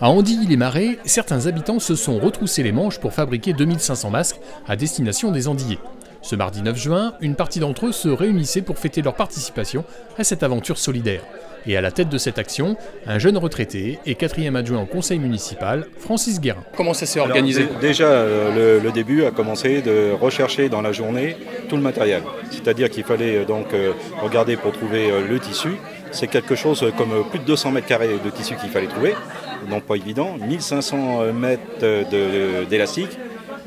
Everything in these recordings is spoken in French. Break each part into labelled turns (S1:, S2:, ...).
S1: À Andilly-les-Marais, certains habitants se sont retroussés les manches pour fabriquer 2500 masques à destination des Andillais. Ce mardi 9 juin, une partie d'entre eux se réunissait pour fêter leur participation à cette aventure solidaire. Et à la tête de cette action, un jeune retraité et 4e adjoint au conseil municipal, Francis Guérin. Comment ça s'est organisé ?
S2: Déjà, le début a commencé de rechercher dans la journée tout le matériel. C'est-à-dire qu'il fallait donc regarder pour trouver le tissu. C'est quelque chose comme plus de 200 mètres carrés de tissu qu'il fallait trouver. Donc pas évident. 1500 mètres d'élastique,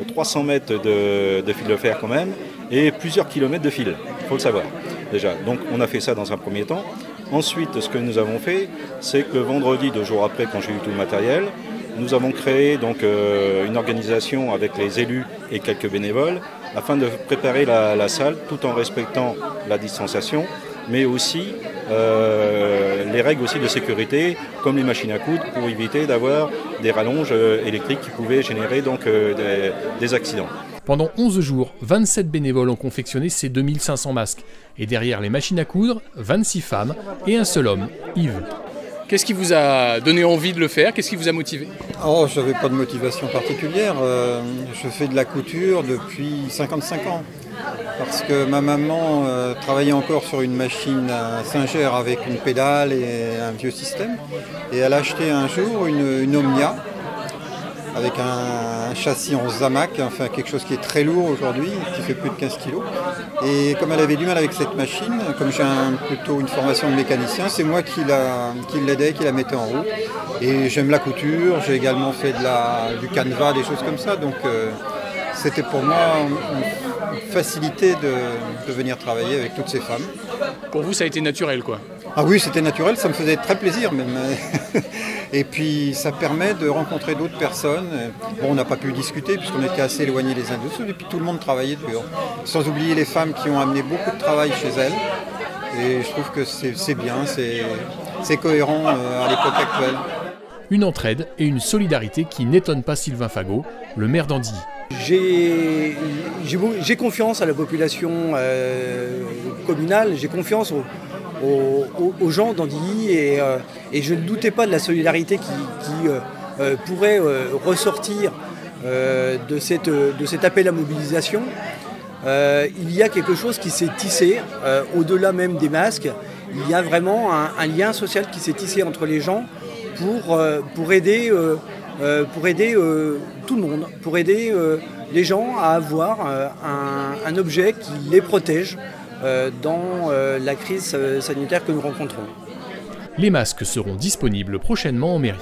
S2: 300 mètres de fil de fer quand même, et plusieurs kilomètres de fil, il faut le savoir déjà. Donc on a fait ça dans un premier temps. Ensuite, ce que nous avons fait, c'est que le vendredi, 2 jours après, quand j'ai eu tout le matériel, nous avons créé donc une organisation avec les élus et quelques bénévoles afin de préparer la salle tout en respectant la distanciation, mais aussi les règles aussi de sécurité, comme les machines à coudre, pour éviter d'avoir des rallonges électriques qui pouvaient générer donc des accidents.
S1: Pendant 11 jours, 27 bénévoles ont confectionné ces 2500 masques. Et derrière les machines à coudre, 26 femmes et un seul homme, Yves. Qu'est-ce qui vous a donné envie de le faire ? Qu'est-ce qui vous a motivé ?
S3: Oh, je n'avais pas de motivation particulière. Je fais de la couture depuis 55 ans. Parce que ma maman travaillait encore sur une machine à singer avec une pédale et un vieux système. Et elle a acheté un jour une Omnia avec un châssis en Zamac, enfin quelque chose qui est très lourd aujourd'hui, qui fait plus de 15 kg. Et comme elle avait du mal avec cette machine, comme j'ai plutôt une formation de mécanicien, c'est moi qui l'aidais, qui la mettais en route. Et j'aime la couture, j'ai également fait du canevas, des choses comme ça. Donc c'était pour moi une facilité de venir travailler avec toutes ces femmes.
S1: Pour vous, ça a été naturel, quoi ?
S3: Ah oui, c'était naturel, ça me faisait très plaisir même. Et puis ça permet de rencontrer d'autres personnes. Bon, on n'a pas pu discuter puisqu'on était assez éloignés les uns des autres et puis tout le monde travaillait dehors. Sans oublier les femmes qui ont amené beaucoup de travail chez elles. Et je trouve que c'est bien, c'est cohérent à l'époque actuelle.
S1: Une entraide et une solidarité qui n'étonnent pas Sylvain Fagot, le maire d'Andilly.
S4: J'ai confiance à la population communale, j'ai confiance aux gens d'Andilly et je ne doutais pas de la solidarité qui pourrait ressortir de cet appel à mobilisation. Il y a quelque chose qui s'est tissé, au-delà même des masques, il y a vraiment un lien social qui s'est tissé entre les gens pour aider tout le monde, pour aider les gens à avoir un objet qui les protège dans la crise sanitaire que nous rencontrons.
S1: Les masques seront disponibles prochainement en mairie.